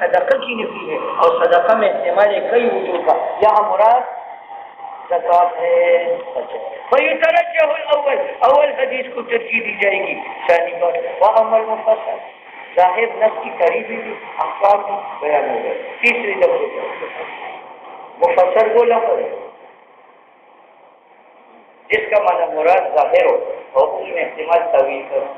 صدقہ کی نفی ہے اور صدقہ میں استعمال ہے کئی وجوہ کا، یہاں مراد زکوٰۃ ہے۔ فیترجح اول حدیث کو ترجیح دی جائے گی، ثانی بات واما المفصل ظاہر نص کی تعریف بھی احکام کی بیان ہو گئے۔ تیسری لفظ مفسر وہ لفظ ہے جس کا معنی مراد ظاہر ہو اور اس میں احتمال طویل کرو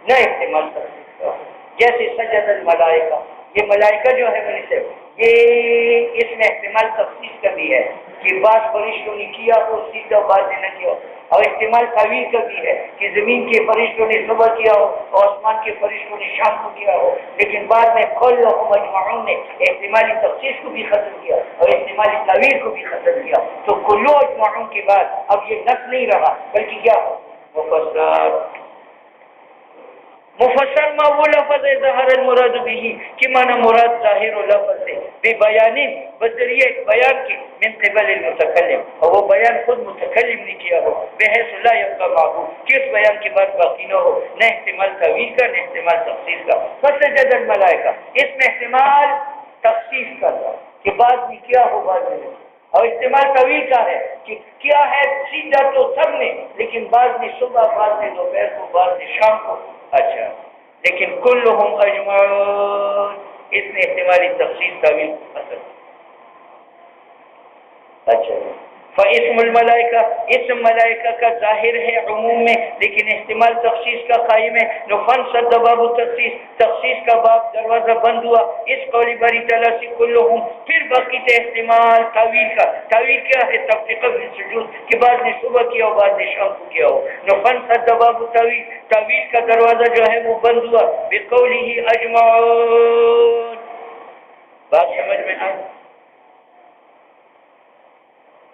نہ احتمال تفصیل کا، جیسے سجد الملائکہ، یہ ملائکہ جو ہے میری سے یہ اس میں احتمال تفصیل کا بھی ہے کہ بعض فرشتوں نے کیا ہو سیدھا، بعض نے نہ کیا ہو، اور احتمال طویل کا بھی ہے کہ زمین کے فرشتوں نے صبح کیا ہو اور آسمان کے فرشتوں نے شام کو کیا ہو، لیکن بعد میں کلہم اجمعون نے احتمالی تخصیص کو بھی ختم کیا اور احتمالی طویل کو بھی ختم کیا، تو کلو اجمعون کے بعد اب یہ نص نہیں رہا بلکہ کیا ہو مفسر۔ مفسر ما وہ لفظ ہے ظاہر المراد بھی کہ معنی مراد ظاہر و لفظ ہے بے بیان بذریعہ بیان کی من قبل المتکلم، اور وہ بیان خود متکلم نے کیا ہو، بحیث لا یبقى معه کہ اس بیان کے بعد باقی نہ ہو نہ احتمال طویل کا نہ احتمال تفصیل کا۔ فسجد الملائکہ اس میں احتمال تخصیص کا تھا کہ بعض نے کیا ہو بعض نے، اور احتمال طویل کا ہے کہ کیا ہے سیدھا تو سب نے، لیکن بعض نے صبح، بعض نے دوپہر کو، بعض نے شام کو، اچھا لیکن کلہم اجمعون اس نے احتمالی تخصیص طویل اثر۔ اچھا فاسم الملائکہ اسم ملائکہ کا ظاہر ہے عموم میں لیکن احتمال تخصیص کا قائم ہے، فانصد باب التخصیص تخصیص کا باب دروازہ بند ہوا اس قول باری تعالیٰ سے کلہم، پھر باقی تھے احتمال طویل کا۔ طویل کیا ہے؟ تفریقہ فی السجود کہ بعض نے صبح کیا ہو بعض نے شام کو کیا ہو، فانصد باب الطویل طویل کا دروازہ جو ہے وہ بند ہوا بقولہ اجمعون۔ بات سمجھ میں آئی؟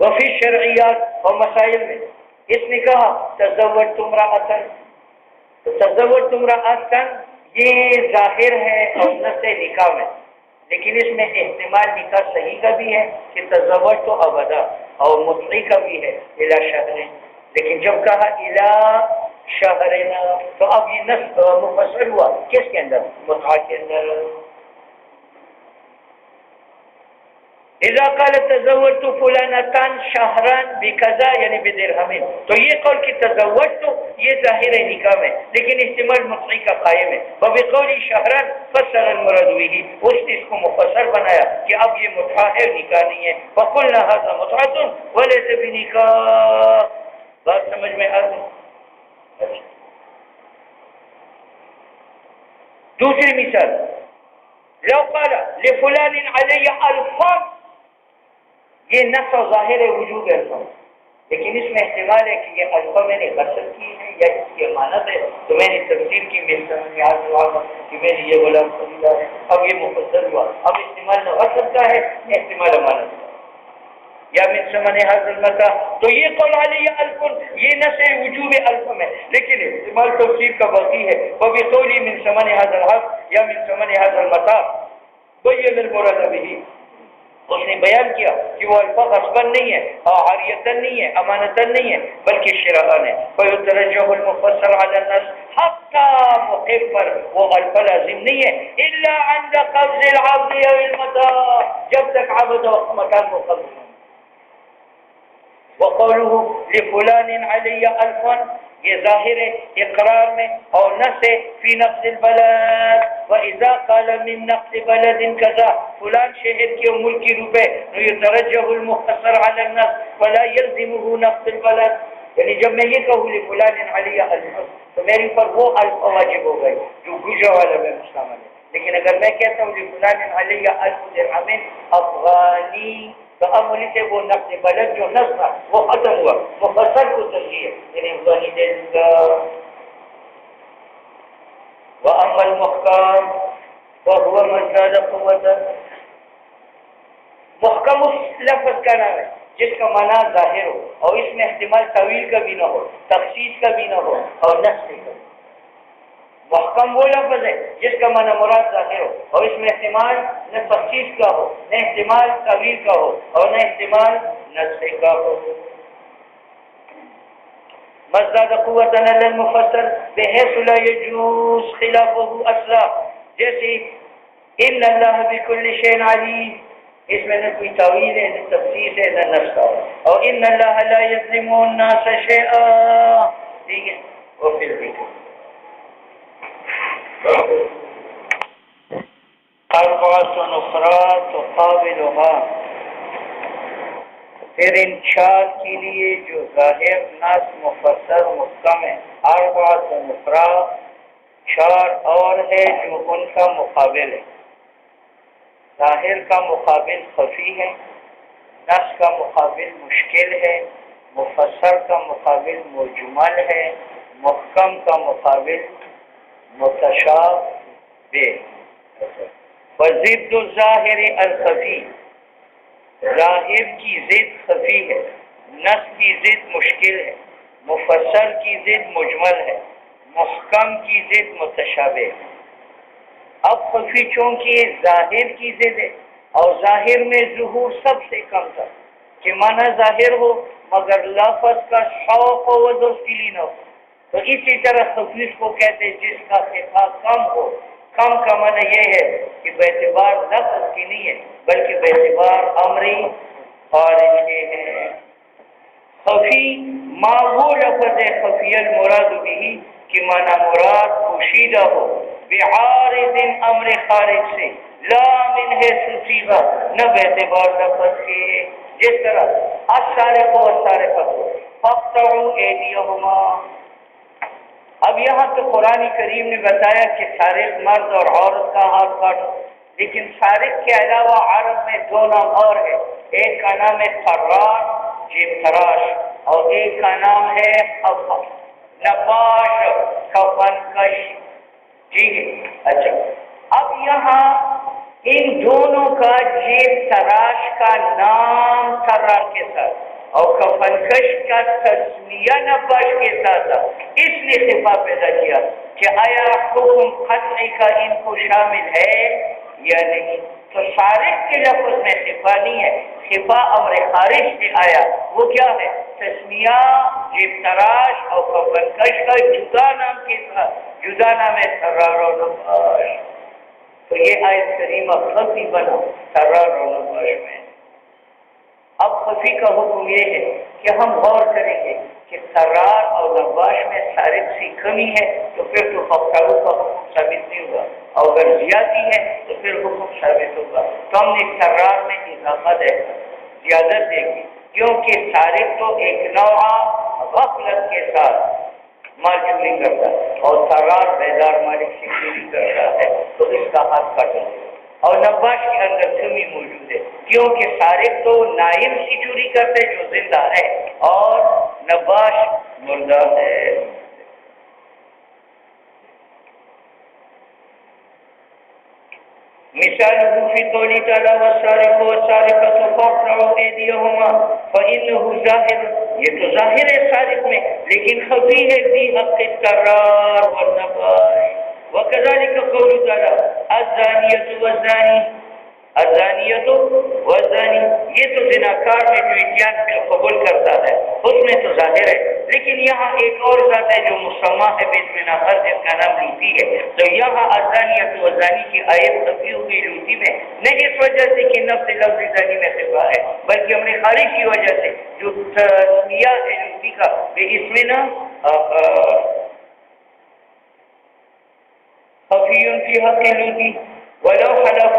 وفی شرعیات اور مسائل میں اس نے کہا تزوج امرأۃ، تو تزوج امرأۃ یہ ظاہر ہے اور نص نکاح میں، لیکن اس میں احتمال نکاح صحیح کا بھی ہے کہ تزوج تو ابدا، اور مطلقی کا بھی ہے الی شہر، لیکن جب کہا الی شہرنا تو اب یہ نص مفسر ہوا کس کے اندر؟ متعا کے اندر۔ اذا قال تزوجت فلانتان شهران بكذا یعنی بدرہم، تو یہ قول کہ تزوجت تو یہ ظاہر ہے نکاح میں لیکن احتمال مطلقی کا قائم ہے، وبقول شهران فسر المراد به اس نے اس کو مفسر بنایا کہ اب یہ متعہ ہے نکاح نہیں ہے، وقلنا هذا متعة وليس بنکاح۔ بات سمجھ میں آ گئی؟ دوسری مثال لو قال لفلان علی الف، یہ نص ظاہر ہے وجود الفاظ، لیکن اس میں احتمال ہے کہ یہ الفاظ میں نے غسل کی ہے یا اس کی امانت ہے، تو میں نے تفسیر کی کہ میں نے یہ غلام خریدا ہے، اب یہ مفسر ہوا، اب احتمال نہ غسل کا ہے نہ احتمال امانت کا، یا من ثمن هذا المتاع، تو یہ قول علی الف یہ نص وجوب الف میں، لیکن احتمال تفسیر کا باقی ہے، وبقولی من ثمن هذا الحق یا من ثمن هذا المتاع بین المراد به، اس نے بیان کیا کہ وہ الفا غصباً نہیں ہے اور عاریتاً نہیں ہے، امانتاً نہیں ہے، بلکہ شرعاً ہے۔ فیترجح المفسر علی النص، حتی موقع پر وہ الفا لازم نہیں ہے الا عند قبض العبد او المتاع، جب تک عبد و مکان کو قبض نہیں۔ وقوله لفلان علی الف یہ ظاہر ہے اقرار میں اور نص فی نقص البلد، واذا قال من نقص بلد كذا فلان شہر کے ملک کی روپے یترجح المختصر علی النص ولا يلزمه نقص البلد، یعنی جب میں یہ کہوں لفلان علی الف تو میرے پر وہ الف واجب ہو گئے جو گجرا والا میں شامل ہے، لیکن اگر میں کہتا ہوں لفلان علی الف درہم افغانی تو اب مجھے سے وہ نقص بلد جو نص تھا وہ ختم ہوا، مفسر کو ترجیح ہے یعنی افغانی دے گا۔ وَأَمَّا الْمُحْكَمُ وَهُوَ مَا ازْدَادَ قُوَّةً، محکم اس لفظ کا نام ہے جس کا معنی ظاہر ہو اور اس میں احتمال طویل کا بھی نہ ہو، تخصیص کا بھی نہ ہو اور نص کا بھی۔ محکم وہ لفظ ہے جس کا معنی مراد ظاہر ہو اور اس میں احتمال نہ تخصیص کا ہو نہ احتمال طویل کا ہو اور نہ احتمال نص کا ہو۔ مزداد قوت علی المفسر بحیث لا یجوز خلافه اصلا، جیسے ان اللہ بکل شیء علیم، اس میں نہ کوئی تعویل ہے، نہ تفسیر ہے، نہ نسخہ، اور ان اللہ لا یظلم الناس شیئا، ٹھیک ہے. اور پھر دیکھو اربعۃ اخرى تقابلها، پھر ان چار کے لیے جو ظاہر نص مفسر محکم ہے، اربعۃ اخرى، چار اور ہے جو ان کا مقابل ہے. ظاہر کا مقابل خفی ہے، نص کا مقابل مشکل ہے، مفسر کا مقابل مجمل ہے، محکم کا مقابل متشابہ. وضد الظاہر الخفی، ظاہر کی ضد خفی ہے، نص کی ضد مشکل ہے، مفسر کی ضد مجمل ہے، محکم کی ضد متشابہ ہے. اب خفی چونکہ ظاہر کی ضد ہے اور ظاہر میں ظہور سب سے کم تھا کہ معنی ظاہر ہو مگر لفظ کا شوق و وضوحی نہ ہو، تو اسی طرح خفی کو کہتے ہیں جس کا خفا کم ہو. کم کا معنی یہ ہے کہ باعتبار لفظ کی نہیں ہے بلکہ باعتبار امری خارج کے ہیں. خفی ما وہ لفظ ہے خفی المراد بھی کہ معنی مراد پوشیدہ ہو، بعارض امر خارج سے، لا من حیث صیغہ، نہ باعتبار لفظ کے. جس طرح السارق والسارقۃ فاقطعوا ایدیہما، اب یہاں تو قرآن کریم نے بتایا کہ سارق مرد اور عورت کا ہاتھ کاٹو، لیکن سارق کے علاوہ عرب میں دو نام اور ہے، ایک کا نام ہے طراش جیب تراش، اور ایک کا نام ہے نقاش کفن کش. ٹھیک ہے. اچھا اب یہاں ان دونوں کا جیب تراش کا نام طراش کے ساتھ اور کفن کش کا تسمیہ نقاش کے ساتھ تھا، اس لیے خفا پیدا کیا کہ آیا حکم قطعی کا ان کو شامل ہے یا نہیں. تو سارق کے لفظ میں خفا نہیں ہے، خفا امر خارج سے آیا، وہ کیا ہے؟ تسمیہ جیب تراش اور کفن کش کا جدا نام کے ساتھ، جدا نام ہے طرار و نقاش. تو یہ آیت کریمہ خفی بنا طرار و نقاش میں. اب خفی کا حکم یہ ہے کہ ہم غور کریں گے کہ طرار اور نقاش میں سارق سی کمی ہے تو پھر تو فقطعوا کا حکم ثابت نہیں ہوگا، اور اگر زیادتی ہے تو پھر حکم ثابت ہوگا. تو ہم نے طرار میں اضافہ دیکھا، زیادت دیکھی، کیونکہ سارق تو ایک نوع غفلت کے ساتھ مال چوری کرتا ہے اور طرار بیدار مالک سے چوری کرتا ہے، تو اس کا ہاتھ کاٹا ہے. اور نباش کے اندر کمی موجود ہے کیونکہ سارق تو نائم سے چوری کرتے جو زندہ ہے اور نباش مردہ ہے. مثال فی قولی تعالی والسارق والسارقۃ فاقطعوا ایدیہما فإنہ ظاہر، یہ تو ظاہر ہے سارق میں لیکن خفی ہے فی حق الطرار والنباش. وكذلك قول تعالی الزانیۃ والزانی، الزانیۃ والزانی، یہ تو زناکار میں جو اتیان پہ قبول کرتا ہے اس میں تو ظاہر ہے، لیکن یہاں ایک اور ذات ہے جو مسمہ ہے بسم ناظر جس کا نام لیتی ہے، تو یہاں الزانیۃ والزانی کی آیت خفی ہوئی لوٹی میں، نہ اس وجہ سے کہ نفس لفظ زانی میں خفا ہے بلکہ ہم نے خارج کی وجہ سے جو تسمیہ ہے لوٹی کا بے اس میں نا خفی فی حق لوٹی ولو حلف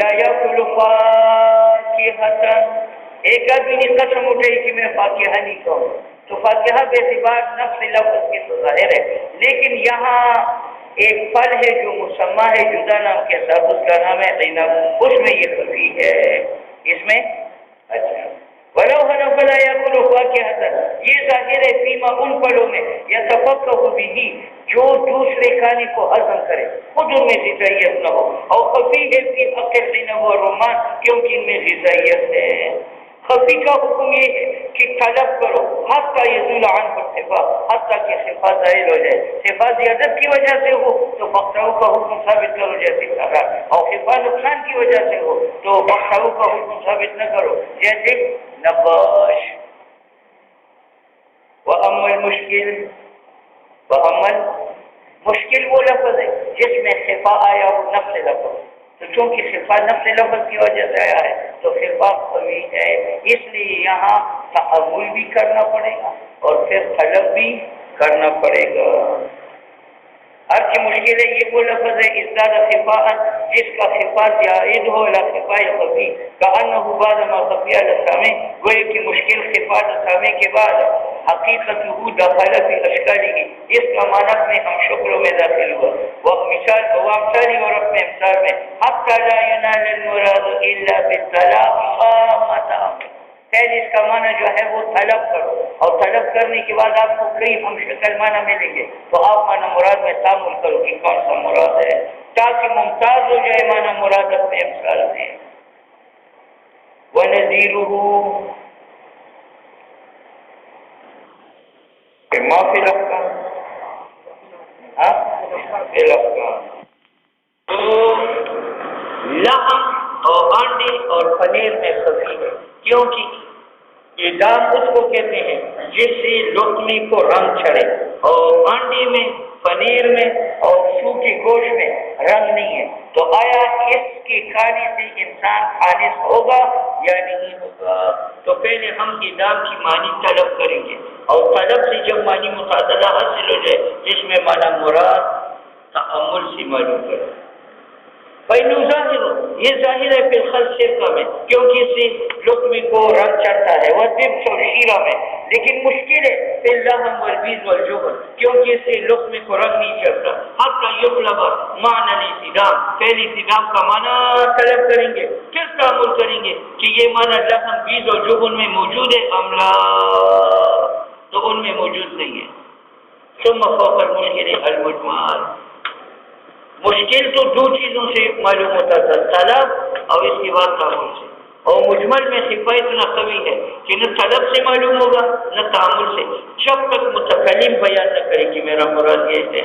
لا یاکل فاکہۃ، ایک آدمی نے قسم اٹھائی کہ میں فاکہہ نہیں کھاؤں تو فاکہہ بے اعتبار نفس لفظ کے تو ظاہر ہے، لیکن یہاں ایک پھل ہے جو مسمہ ہے جدا نام کے ساتھ، اس کا نام ہے عنب، اس میں یہ خفی ہے اس میں. اچھا ولو حلف لا یاکل فاکہۃ، یہ ظاہر ہے فیما ان پھلوں میں یتفقہ بہ جو دوسرے کھانے کو ہضم کرے، خود ان میں غذائیت نہ ہو، اور خفی ہے فی حق العنب والرمان کیونکہ ان میں غذائیت ہے. خفی کا حکم یہ ہے کہ طلب کرو حتی یزول عنہ الخفا، حتی کہ خفا ظاہر ہو جائے. خفا زیادت کی وجہ سے ہو تو فقطعوا کا حکم ثابت کرو جیسے کہا، اور خفا نقصان کی وجہ سے ہو تو فقطعوا کا حکم ثابت نہ کرو جیسے نباش. وَأَمَّا الْمُشْكِلُ، وَأَمَّا مشکل وہ لفظ ہے جس میں خفا آیا اور نفس لفظ، تو چونکہ خفا نفس لفظ کی وجہ سے آیا ہے تو خفا قوی ہے، اس لیے یہاں تحمل بھی کرنا پڑے گا اور پھر طلب بھی کرنا پڑے گا۔ ہر کی مشکل ہے، یہ وہ لفظ ہے ازداد خفا، جس کا خفا زائد ہو لا خفا خفی کأنہ بعد ما خفی الاسامے، گوئے کی مشکل خفا الاسامے کے بعد حقیقت دخل فی اشکالہ، اس کا معنی میں ہم شکلوں میں داخل ہوا، وہ مثال مثالی اور اپنے امثال میں حتی لا ینال المراد الا بالطلاق، پہلے اس کا معنی جو ہے وہ طلب کرو، اور طلب کرنے کے بعد آپ کو کئی ہم شکل معنی ملیں گے تو آپ معنی مراد میں تعامل کرو کہ کون سا مراد ہے تاکہ ممتاز ہو جائے معنی مراد اپنے امثال میں۔ وَنَذِيرُهُ ما فی الافکار فی الافکار، تو لحم اور انڈے اور پنیر میں خفی ہے، کیونکہ ادام اس کو کہتے ہیں جس سے لقمے کو رنگ چڑھے، اور انڈے میں، پنیر میں اور سوکھے گوشت میں رنگ نہیں ہے، تو آیا اس کے کھانے سے انسان خالص ہوگا یا نہیں ہوگا؟ تو پہلے ہم ادام کی معنی طلب کریں گے، اور طلب سے جب معنی متعدلہ حاصل ہو جائے جس میں معنی مراد تأمل سے معلوم کرے۔ پہلو ظاہر، یہ ظاہر ہے پھر خلق شرکہ میں، کیونکہ اس سے لقمے کو رنگ چڑھتا ہے، وہ دبس اور شیرہ میں، لیکن مشکل ہے پھر لحم والبیض والجبن، کیونکہ اس سے لقمے کو رنگ نہیں چڑھتا۔ حتی یطلب معنی الانصدام، پہلی انصدام کا معنی طلب کریں گے، پھر تعامل کریں گے کہ یہ معنی لحم، بیض اور جبن میں موجود ہے املا، تو ان میں موجود نہیں ہے۔ ثم فوق المشکل المجمل، مشکل تو دو چیزوں سے معلوم ہوتا تھا، طلب اور اس کے بعد تعامل سے، اور مجمل میں خفا اتنا قوی ہے کہ نہ طلب سے معلوم ہوگا نہ تعامل سے، جب تک متکلم بیان نہ کرے کہ میرا مراد یہ ہے۔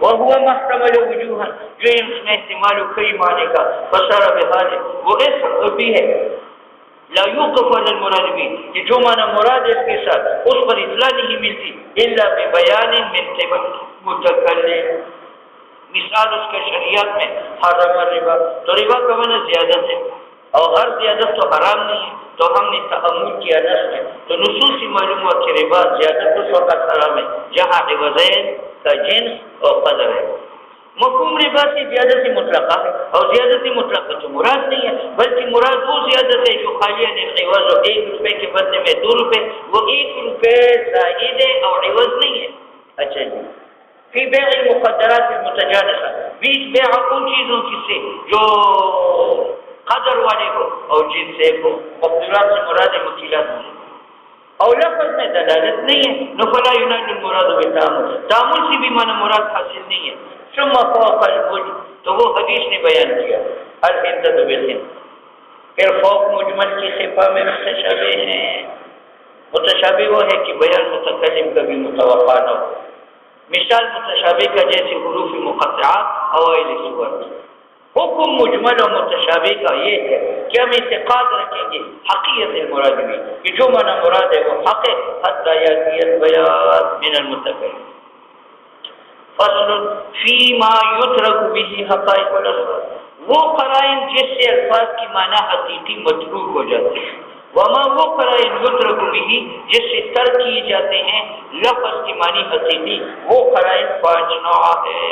وَهُوَ مَحْتَمَلُ وُجُوهًا، جو اس میں استعمال ہو کئی معنی کا، فَصَارَ بِهَذَا، وہ اس بھی ہے لا يوقف على المراد بھی، کہ جو معنی مراد اس کے ساتھ اس پر اطلاع نہیں ملتی الا ببیان من قبل متکلم، مثال اس کے شریعت میں حرم الربا، تو ربا کا معنی زیادت ہے، اور ہر زیادت تو حرام نہیں ہے، تو ہم نے تأمل کیا نص میں، تو نصوص سے معلوم ہوا کہ ربا زیادت اس وقت حرام ہے جہاں عوضین کا جنس اور قدر ہے۔ مفہوم ربا سے زیادت مطلقہ ہے، اور زیادت مطلقہ تو مراد نہیں ہے، بلکہ مراد وہ زیادت ہے جو خالی عوض ہو، 1 روپے کے بدلے میں 2 روپے، وہ 1 روپے زائد ہے اور عوض نہیں ہے۔ اچھا جی، فی بیع المقدرات المتجانسہ، بیچ بیع ان چیزوں کی سے جو قدر والے ہو اور جن سے کو مقدرات سے مراد مکیلات ہوں، اور لفظ میں دلالت نہیں ہے، نفلا ینال المراد بالتعامل، تعامل سے بھی معنی مراد حاصل نہیں ہے۔ ثم فوق المجمل، تو وہ حدیث نے بیان کیا الحدۃ بالحدۃ، پھر فوق مجمل کی خفا میں متشابہ ہیں، متشابہ وہ ہے کہ بیان متکلم کبھی متوقع نہ ہو، مثال متشابہ کا جیسے حروف مقطعات اوائل سور۔ حکم مجمل و متشابہ کا یہ ہے کہ ہم اعتقاد رکھیں گے حقیقت المراد میں کہ جو معنی مراد ہے وہ حق ہے حتی یاتی البیان من المتکلم۔ فصل فی ما یترک به حقائق الالفاظ، وہ قرائن جس سے الفاظ کی معنی حقیقی متروک ہو جاتے ہیں، وما وہ قرائن یترک به جس سے ترک کیے جاتے ہیں لفظ کی معنی حقیقی، وہ قرائن 5 نوع ہے۔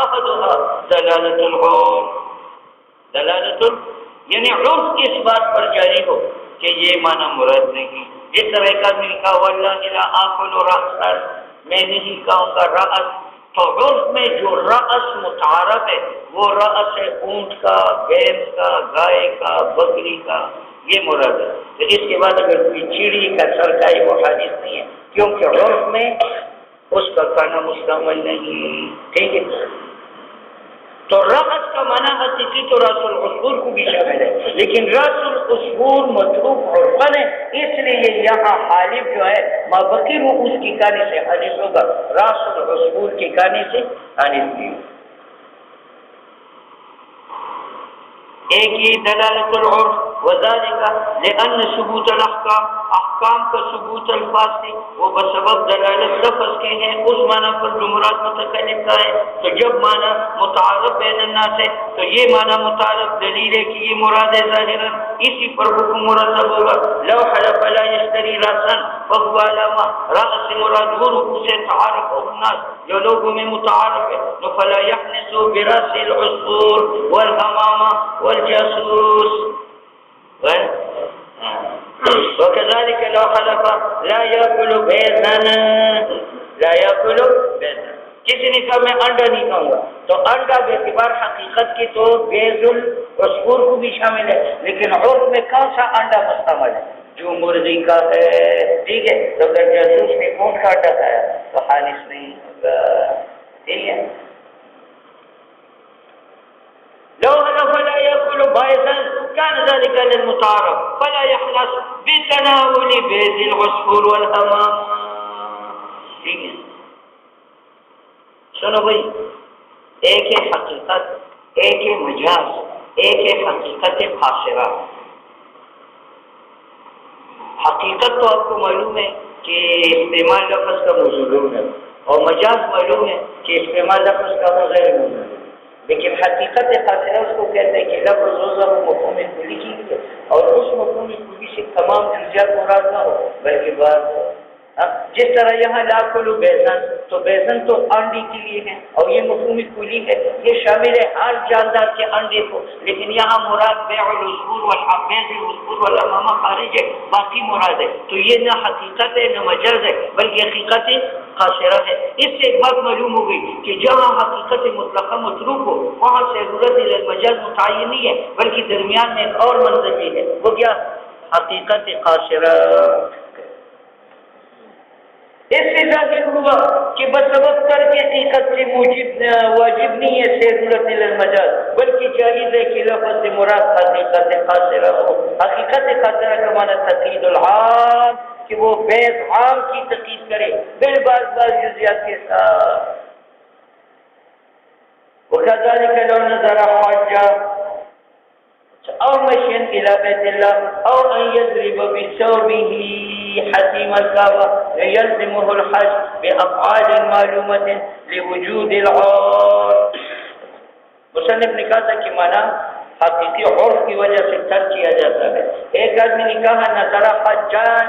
احدها دلالت العرف، دلالت یعنی عرف اس بات پر جاری ہو کہ یہ معنی مراد نہیں، جس طرح ایک آدمی نے کہا واللہ لا آکل رأسا، میں نہیں کہوں گا رأس، تو عرف میں جو رأس متعارف ہے وہ رأس ہے اونٹ کا، بھینس کا، گائے کا، بکری کا، یہ مراد ہے۔ تو اس کے بعد اگر کوئی چڑی کا سر کا ہے وہ حادث نہیں ہے، کیونکہ عرف میں اس کا کھانا مستعمل نہیں، ٹھیک ہے۔ تو رأس کا معنی حقیقی تو راس العصفور کو بھی شامل ہے، لیکن راس العصفور متروک عرفن ہے، اس لیے یہاں حالف جو ہے مابقی رؤوس کی کھانے سے حالف ہوگا، راس العصفور کے کھانے سے حالف نہیں ہوگا۔ ایک یہ دلالت العرف، وذالک لأن ثبوت الاحکام، احکام کا ثبوت الفاظ سے وہ بسبب دلالت لفظ کے ہیں اس معنی پر جو مراد متکلم کا ہے. تو جب معنی متعارف بین الناس ہے تو یہ معنی متعارف دلیل ہے کہ یہ مراد ہے ظاہرا، اسی پر حکم مرتب ہوگا. لو حلف لا یشتری راسا فهو علامہ، راس مراد وہ رکو سے تعارف الناس جو لوگوں میں متعارف ہے. فلا يحنس براس العصفور والهمامة والجاسوس. وكذلك لو حلف لا يأكل بيضا لا يأكل بيضا، کسی نے کہا میں انڈا نہیں کھاؤں گا تو انڈا بے اعتبار حقیقت کی تو بیض العصفور کو بھی شامل ہے، لیکن عرف میں کون سا انڈا مستعمل ہے؟ جو مرغی کا ہے. ٹھیک ہے، تو اگر جاسوس نے اونٹ کا انڈا کھایا تو خالص نہیں ہوگا. ٹھیک ہے. لو حلف لا يأكل بيضا كان ذلك للمتعارف فلا يخلص بتناول بيض العصفور والهمام. ٹھیک ہے، سنو بھائی، ایک ہے حقیقت، ایک ہے مجاز، ایک ہے حقیقت قاصرہ. حقیقت تو آپ کو معلوم ہے کہ استعمال لفظ کا موضوع ہے، اور مجاز معلوم ہے کہ استعمال لفظ کا غیر موضوع ہے. لیکن حقیقت قاصرہ اس کو کہتے ہیں کہ لفظ روزہ وہ مفہوم کلی کی ہے، اور اس مفہوم کلی سے تمام جزیات مراد نہ ہو بلکہ بعض ہو. جس طرح یہاں لا کلو بیزن، تو بیزن تو انڈے کے لیے ہے اور یہ مفہوم کلی ہے، یہ شامل ہے ہر جاندار کے انڈے کو، لیکن یہاں مراد بیع العصفور والحبیز العصفور والامامہ خارج ہے، باقی مراد ہے. تو یہ نہ حقیقت ہے نہ مجاز ہے بلکہ حقیقت قاصرہ ہے. اس سے ایک بات معلوم ہو گئی کہ جہاں حقیقت مطلقہ متروک ہو وہاں سے ضرورت مجاز متعین نہیں ہے بلکہ درمیان میں ایک اور منزل ہے، وہ کیا؟ حقیقت قاصرہ. اس سے ظاہر ہوا کہ بسبب تر کے حقیقت سے موجب واجب نہیں ہے ضرورت المجاز، بلکہ جائز ہے کہ لفظ سے مراد حقیقت قاصرہ ہو. حقیقت قاصرہ کا معنی تقید العام، کہ وہ بیض عام کی تقید کرے بعض جزیات کے ساتھ. وكذلك لو نظر حاجة أو مشي إلى بيت الله أو أن يضرب بثوبه حتيم الكعبة يلزمه الحج بأفعال معلومة لوجود العار. مصنف نے کہا تھا کہ معنی حقیقی عرف کی وجہ سے ترک کیا جاتا ہے. ایک آدمی نے کہا نظر حجان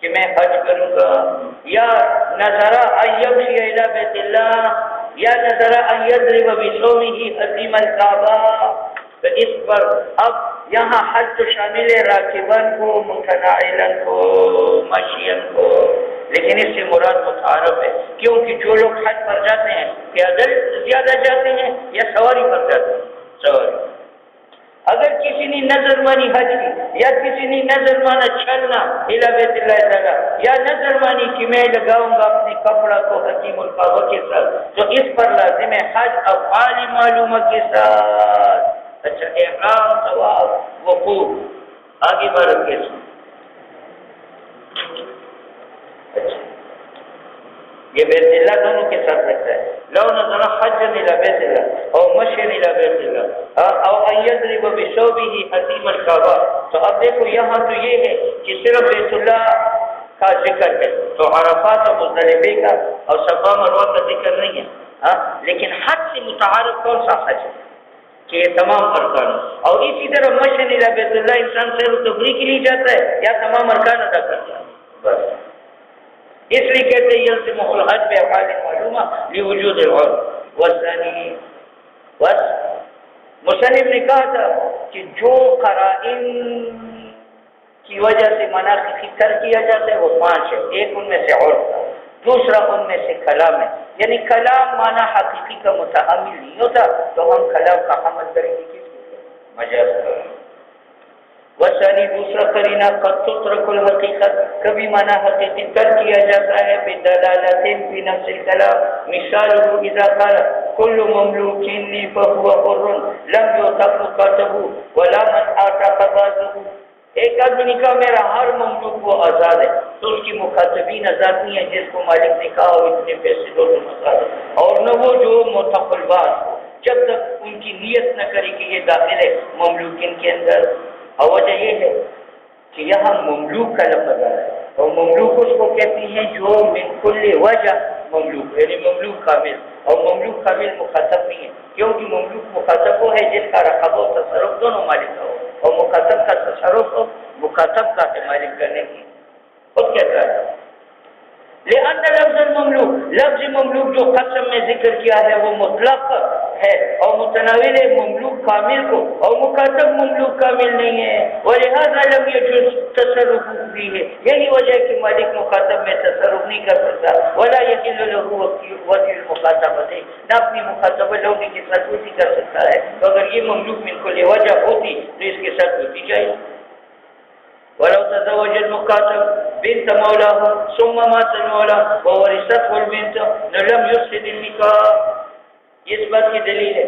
کہ میں حج کروں گا، یا نظر أن يمشي إلى بيت الله، یا نظر أن يضرب بثوبه حتيم الكعبة. تو اس پر اب یہاں حج تو شامل ہے راکبن کو، متناعلن کو، مشین کو، لیکن اس سے مراد متعارف ہے کیونکہ جو لوگ حج پر جاتے ہیں پیدل زیادہ جاتے ہیں یا سواری پر جاتے ہیں؟ سواری. اگر کسی نے نظر مانی حج کی، یا کسی نے نظر مانا چلنا الى بیت اللہ تعالیٰ، یا نظر مانی کہ میں لگاؤں گا اپنے کپڑا کو حتیم الکعبہ کے ساتھ، تو اس پر لازم ہے حج افعال معلومہ کے ساتھ. اچھا، احرام، طواف، وقوف، آگے بڑھ کے اچھا یہ بیت اللہ دونوں کے ساتھ رکھتا ہے. لو نظر حج الى بیت اللہ او مشی الى بیت اللہ او ان یضرب بثوبه حتیم الکعبہ. تو اب دیکھو یہاں تو یہ ہے کہ صرف بیت اللہ کا ذکر ہے، تو عرفات اور مزدلفہ کا اور صفا مروہ کا ذکر نہیں ہے. لیکن حج سے متعارف کون سا حج ہے کہ یہ تمام ارکان. اور اسی طرح مشی الى بیت اللہ انسان سیر و تفریح کے لیے جاتا ہے یا تمام ارکان ادا کرتا ہے. بس اس لیے کہتے ہیں یلزمہ الحج بافعال معلومہ لوجود العرف والثانی. بس مصنف نے کہا تھا کہ جو قرائن کی وجہ سے مناسک ترک کیا جاتا ہے وہ 5 ہے. ایک ان میں سے عرف ہے، دوسرا ان میں سے کلام ہے، یعنی کلام معنی حقیقی کا متحمل نہیں ہوتا تو ہم کلام کا حمل کریں گے کس کو؟ مجاز کریں. وثانی دوسرا قرینہ قد تترک الحقیقت، کبھی معنی حقیقی ترک کیا جاتا ہے بدلالت فی نفس الکلام. مثالہ اذا قال کل مملوک لی فهو حر لم یعتق مکاتبہ ولا من اعتق بعضہ. ایک آدمی نے کہا میرا ہر مملوک وہ آزاد ہے، تو اس کی مخاطبین آزاد نہیں ہے جس کو مالک نے کہا وہ اتنے پیسے دو تم آزاد ہے، اور نہ وہ جو متقل باز ہو جب تک ان کی نیت نہ کرے کہ یہ داخل ہے مملوکین کے اندر. اور وجہ یہ ہے کہ یہاں مملوک کا لفظ ہے، اور مملوک اس کو کہتی ہیں جو من کل وجہ مملوک، یعنی مملوک کامل، اور مملوک کامل مخاطب نہیں ہے، کیونکہ مملوک مخاطب وہ ہے جس کا رقبہ و تصرف دونوں مالک کا ہو، اور مخاطب کا تصرف ہو مخاطب کا ہے مالک کرنے کی، خود کہتا ہے لأن لفظ المملوک، لفظ مملوک جو قسم میں ذکر کیا ہے وہ مطلق ہے اور متناول ہے مملوک کامل کو، اور مخاطب مملوک کامل نہیں ہے، ولہذا لم يجوز تصرف بھی ہے، یہی وجہ ہے کہ مالک مخاطب میں تصرف نہیں کر سکتا، ولا يحل له وصف المخاطبۃ، نہ اپنی مخاطبہ لوگوں کے ساتھ وصی کر سکتا ہے، تو اگر یہ مملوک من کل وجہ ہوتی تو اس کے ساتھ وصی جائے۔ ولو تزوج المخاطب بنت مولاه ثم مات المولى وورثته البنت لم يفسد النكاح، اس بات کی دلیل ہے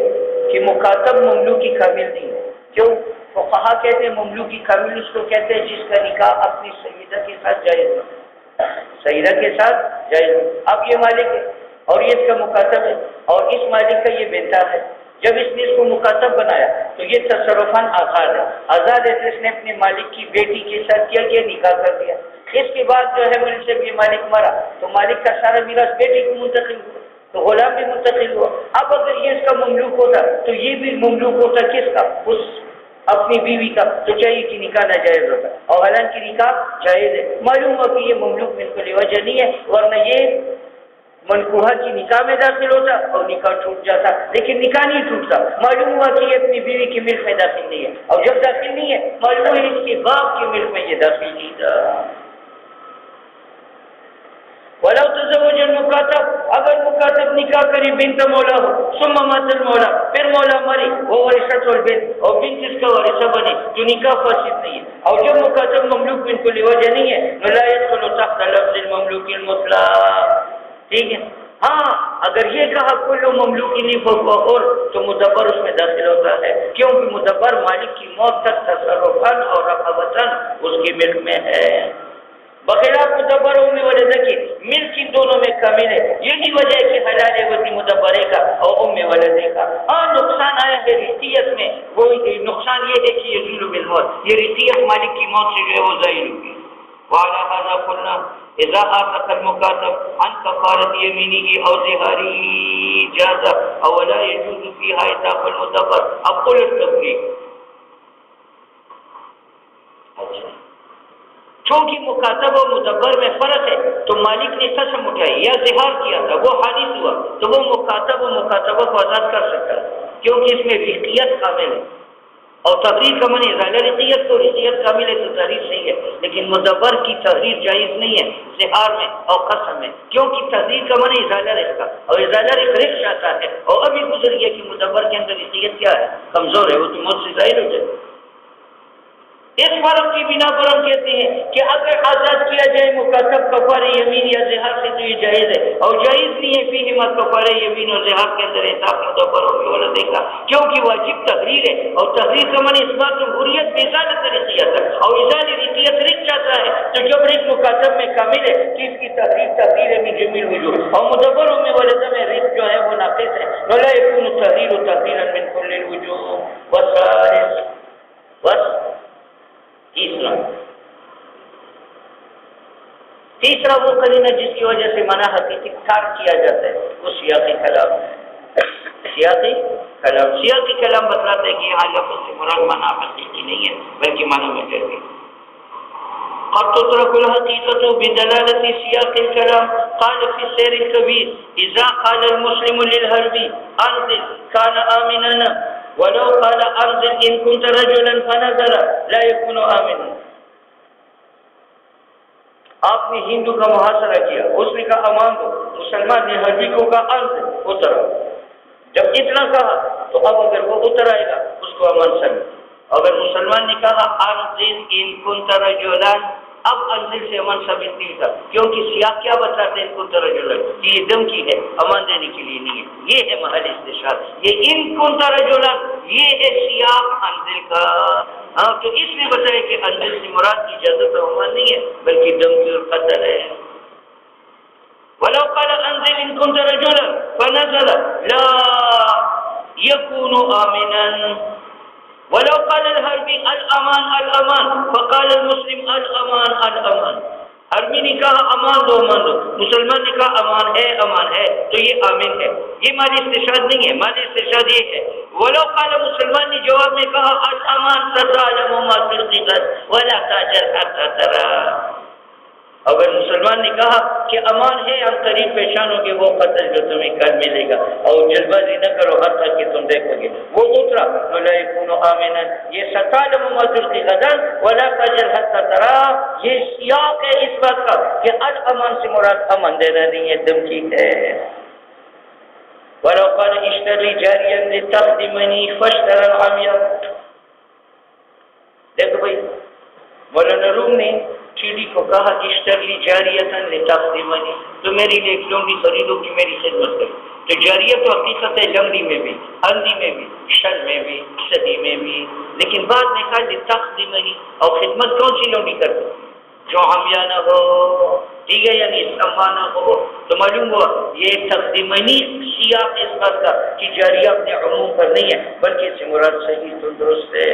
کہ مخاطب مملوک کی کامل نہیں ہے، کیوں؟ فقہا کہتے ہیں مملوک کی کامل اس کو کہتے ہیں جس کا نکاح اپنی سیدہ کے ساتھ جائز ہو، سیدہ کے ساتھ جائز ہو، اب یہ مالک ہے اور یہ اس کا مخاطب ہے اور اس مالک کا یہ بیٹا ہے، جب اس نے اس کو مخاطب بنایا تو یہ تصرفاً آزاد ہے، آزاد ہے تو اس نے اپنے مالک کی بیٹی کے ساتھ کیا کیا نکاح کر دیا، اس کے بعد جو ہے جب یہ مالک مرا تو مالک کا سارا میراث بیٹی کو منتقل ہوا، تو غلام بھی منتقل ہوا، اب اگر یہ اس کا مملوک ہوتا تو یہ بھی مملوک ہوتا کس کا؟ اس اپنی بیوی کا، تو چاہیے کہ نکاح ناجائز ہوتا، اور حالانکہ نکاح جائز ہے، معلوم ہوا کہ یہ مملوک من کل وجہ نہیں ہے، ورنہ یہ منقوہہ کی نکاح میں داخل ہوتا اور نکاح ٹوٹ جاتا، لیکن نکاح نہیں ٹوٹتا، معلوم ہوا کہ یہ اپنی بیوی کی ملک میں داخل نہیں ہے، اور جب داخل نہیں ہے معلوم ہے اس کے باپ کی ملک میں یہ داخل نہیں تھا۔ ولو تزوج المکاتب، اگر مکاتب نکاح کری بنت مولا ہو ثم مات المولا، پھر مولا مری وہ ورثت البنت اور بنت اس کا وارثہ بنی تو نکاح فاسد نہیں ہے، اور جب مکاتب مملوک من کل وجہ نہیں ہے لا يدخل تحت لفظ المملوک المطلق، ٹھیک ہے؟ ہاں اگر یہ کہا کل مملوک نہیں فوق تو مدبر اس میں داخل ہوتا ہے، کیونکہ مدبر مالک کی موت تک تصرفاً اور رقبتاً اس کی ملک میں ہے، بخلاف مدبر ام ولدہ کی ملک کی دونوں میں کامل ہے، یہی وجہ ہے کہ حلال ہے وہی مدبرے کا اور ام ولدے کا۔ ہاں نقصان آیا ہے رثیت میں، وہ نقصان یہ ہے کہ یزول بالموت، یہ رثیت مالک کی موت سے جو ہے وہ ظاہر ہوگی۔ وعلى هذا قلنا اذا اعتق المكاتب عن كفارة يمينه او ظهاره جاز او لا يجوز فيها اعتاق المدبر، اب قل التفريق، چونکہ مکاتب و مدبر میں فرق ہے تو مالک نے قسم اٹھائی یا زہار کیا تھا وہ حادث ہوا تو وہ مکاتب و مکاتبہ کو آزاد کر سکتا ہے، کیونکہ اس میں رثیت کامل ہے، اور تحریر کا من ازالہ رثیت تو رثیت کامل ہے تو تحریر صحیح ہے، لیکن مدبر کی تحریر جائز نہیں ہے زہار میں اور قسم میں، کیونکہ تحریر کا من ازالہ رث کا، اور ازالہ رث جاتا ہے، اور ابھی گزر گیا کہ مدبر کے اندر رثیت کیا ہے؟ کمزور ہے، وہ تو موت سے ظاہر ہو جائے۔ اس فرق کی بنا پر ہم کہتے ہیں کہ اگر آزاد کیا جائے مکاتب کفارہ یمین یا زہار سے تو یہ جائز ہے، اور جائز نہیں ہے فیہما کفارہ یمین اور زہار کے اندر اعتاق مدبر اور دیکھا، کیونکہ واجب تحریر ہے، اور تحریر کا معنی اس بات حریت بازالت رثیت ہے، اور ازالہ رثیت رث جاتا ہے، تو جب رث مکاتب میں کامل ہے کہ اس کی تحریر میں جمیل وجود، اور مدبر میں ولدہ میں رث جو ہے وہ ناقص ہے، ولا یکون تحریر تحریرا من کل الوجوہ۔ والثالث تیسرا وہ قرینہ جس کی وجہ سے منع حقیقی کار کیا جاتا ہے وہ سیاقی کلام ہے، سیاقی کلام بتلاتا ہے کہ یہاں لفظ سے مراد منع حقیقی نہیں ہے بلکہ منع مجازی۔ قد تترك الحقيقة بدلالة سياق الكلام، قال في السير الكبير إذا قال المسلم للهربي أنزل كان آمنا، ولو قال أنزل إن كنت رجلا فنزل لا يكون آمنا۔ آپ نے ہندو کا محاصرہ کیا، اس نے کہا امان دو، مسلمان نے حربی کو کہا انزل اتر، جب اتنا کہا تو اب اگر وہ اتر آئے گا اس کو امان سمجھ، اگر مسلمان نے کہا انزل ان کنت رجلا، اب انزل سے امان ثابت نہیں تھا، کیونکہ سیاق کیا بتاتے ہیں ان کنت رجلا، یہ دھمکی ہے، امان دینے کے لیے نہیں ہے، یہ ہے محل استشہاد، یہ ان کنت رجلا یہ ہے سیاق انزل کا۔ ہاں تو اس نے بتایا کہ انزل سے مراد کی اجازت و امان نہیں ہے بلکہ دھمکی اور قتل ہے۔ ولو قال انزل ان كنت رجلا فنزل لا يكون آمنا، ولو قال الحربي الامان الامان فقال المسلم الامان الامان. حربی نے کہا امان دو امان دو، مسلمان نے کہا امان ہے تو یہ آمین ہے. یہ مالی استرشاد نہیں ہے، مالی استرشاد یہ ہے ولو قال مسلمان نے جواب میں کہا الامان ستعلم ما في الغد ولا تاجر حتى ترى. اگر مسلمان نے کہا کہ امان ہے عن قریب پیشان ہوگے وہ قتل جو تمہیں کل ملے گا اور جلد بازی نہ کرو حتیٰ کہ تم دیکھو گے. وہ اترا ولا يكون آمنا، یہ ستعلم ما تلقي غدا ولا تاجر حتى ترى، یہ سیاق ہے اس بات کا کہ الامان سے مراد امن دینا نہیں ہے، دھمکی ہے. ولو قال اشتري جاريا لتخدمني فاشترى العميا. دیکھو بھائی مولانا روم نے چیڑی کو کہا اشتری جاریتاً لتخدمنی، تو میری لیے ایک لونڈی خریدو کہ میری خدمت کرے. تو جاریہ تو حقیقت ہے لنگڑی میں بھی، اندھی میں بھی، شل میں بھی، صدی میں بھی، لیکن بعد میں کہا لتخدمنی. اور خدمت کون سی لونڈی کرتے جو عمیہ نہ ہو، ٹھیک ہے، یعنی سما نہ ہو. تو معلوم ہوا یہ تخدمنی سیاق اس بات کا کہ جاریہ اپنے عموم پر نہیں ہے بلکہ اس سے مراد صحیح تو درست ہے.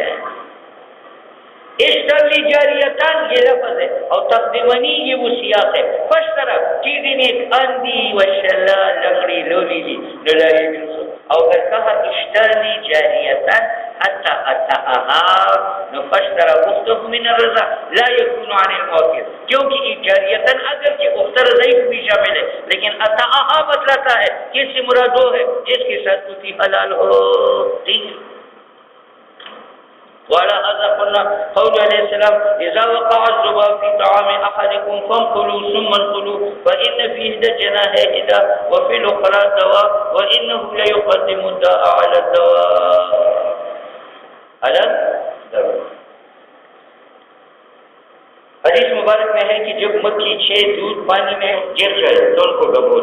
اشتری جاریتان یہ لفظ ہے اور تقدیمنی یہ وہ سیاق ہے. فرسٹ طرف چیزی نے ایک اندھی و شلا لنگڑی لولی لی لولائی جنسو. اور اگر کہا اشتری جاریتان حتی اتعاها نو فرسٹ طرف اختف من الرضا لا يكون عن الموقف، کیونکہ جاریتان اگر کہ اختر ضعیف بھی شامل ہے لیکن اتعاها بتلاتا ہے کہ اس سے مراد وہ ہے جس کے ساتھ کتی حلال ہو. ٹھیک ہے. وعلى هذا قلنا قول عليه السلام إذا وقع الذباب في طعام أحدكم فانقلوا ثم انقلوا فإن فيه دجناه إذا وفي الأخرى دواء وإنه ليقدم الداء على الدواء. حدیث مبارک میں ہے کہ جب مکھی 6 دودھ پانی میں گر جائے تو ان کو ڈبو.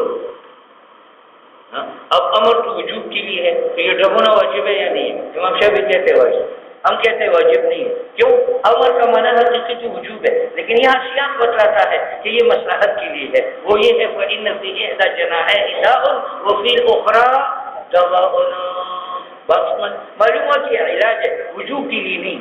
اب امر تو وجوب کے لیے ہے تو یہ ڈبونا واجب ہے یا نہیں ہے؟ امام شافعی کہتے ہیں واجب، ہم کہتے ہیں واجب نہیں ہے. کیوں؟ امر کا معنی حقیقی وجوب ہے، لیکن یہاں سیاق بتلاتا ہے کہ یہ مصلحت کے لیے ہے. وہ یہ ہے فإن فی إحدى جناحيه داء وفي الأخرى دواء. بس معلوم ہوا کہ علاج ہے، وجوب کے لیے نہیں.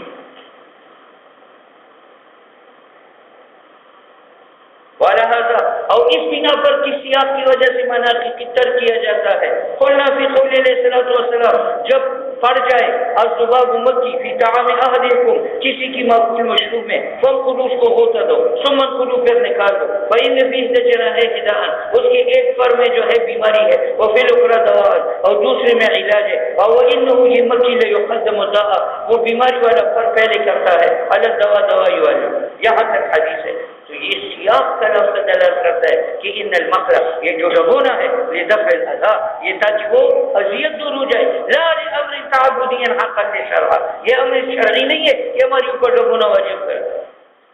ولہذا اور اس بنا پر کس سیاق کی وجہ سے مناقی کی ترک کیا جاتا ہے. قلنا فی قول علیہ السلام جب پڑ جائے الذباب مکھی فی طعام احدکم کسی کی مأکول مشروب میں فانقلوا اس کو ہوتا دو ثم انقلوا پھر نکال دو فإن فیہ دجناحیہ داء اس کے ایک پر میں جو ہے بیماری ہے وفی الأخرى دواء اور دوسرے میں علاج ہے. وإنه یہ مکھی لیقدم الداء وہ بیماری والا پر پہلے کرتا ہے علی الدواء دوائی والا. یہاں تک حدیث ہے. تو یہ سیاق کا لفظ دلالت کرتا ہے کہ ان المقرب یہ جو ڈبونا ہے لدفع الاذى یہ تاکہ وہ اذیت دور ہو جائے. لا لامر تعبدی حقا شرعا، یہ امر شرعی نہیں ہے کہ ہمارے اوپر ڈبونا واجب کر.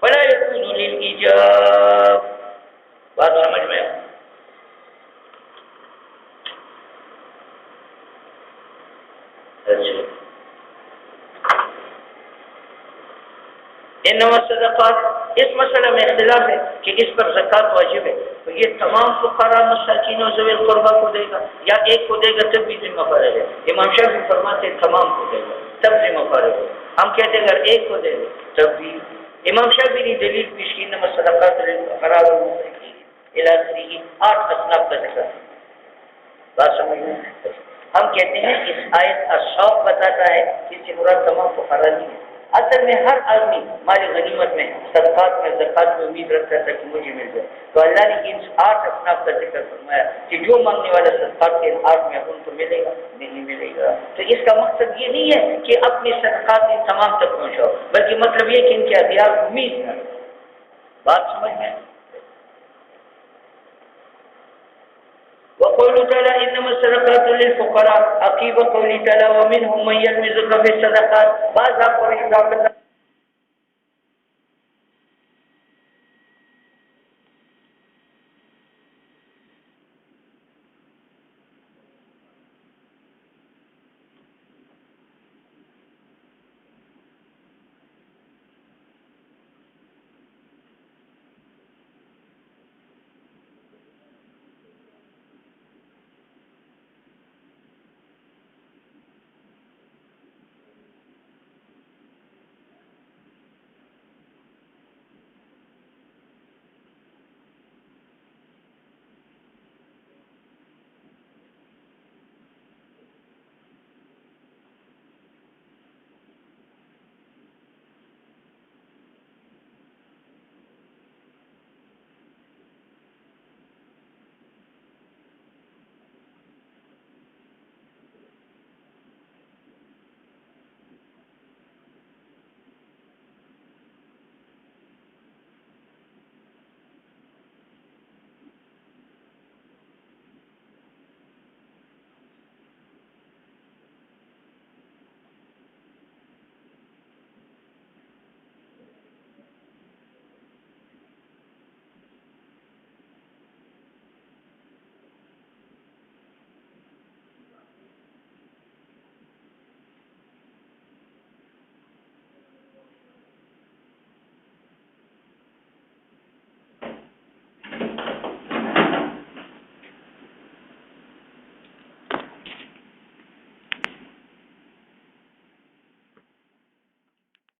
فلا يكون للإيجاب. بات سمجھ میں اچھا. انما صدقات اس مسئلہ میں اختلاف ہے کہ اس پر زکات واجب ہے تو یہ تمام فقراء مساکین و ذوی القربہ کو دے گا یا ایک کو دے گا تب بھی ذمہ فارغ ہے. امام شافعی فرماتے ہیں تمام کو دے گا تب ذمہ فارغ ہے. ہم کہتے ہیں اگر ایک کو دے گا تب بھی. امام شافعی نے دلیل پیش کی انما صدقات للفقراء والمساکین الی آخرہ 8 اصناف کا ذکر. بات سمجھ میں؟ ہم کہتے ہیں اس آیت کا شوق بتاتا ہے کہ اس سے مراد تمام فقراء نہیں ہے. اصل میں ہر آدمی مال غنیمت میں صدقات میں زکات میں امید رکھتا تھا کہ مجھے مل جائے. تو اللہ نے ان 8 اصناف کا ذکر فرمایا کہ جو مانگنے والا صدقات کے 8 میں ان کو ملے گا نہیں ملے گا. تو اس کا مقصد یہ نہیں ہے کہ اپنے صدقات میں تمام تک پہنچاؤ بلکہ مطلب یہ کہ ان کے اختیار کو امید نہ. بات سمجھ میں؟ وقوله تعالى انما الصدقات للفقراء عقيب قوله تعالى ومنهم من يلمزك في الصدقات. بعض آپ کو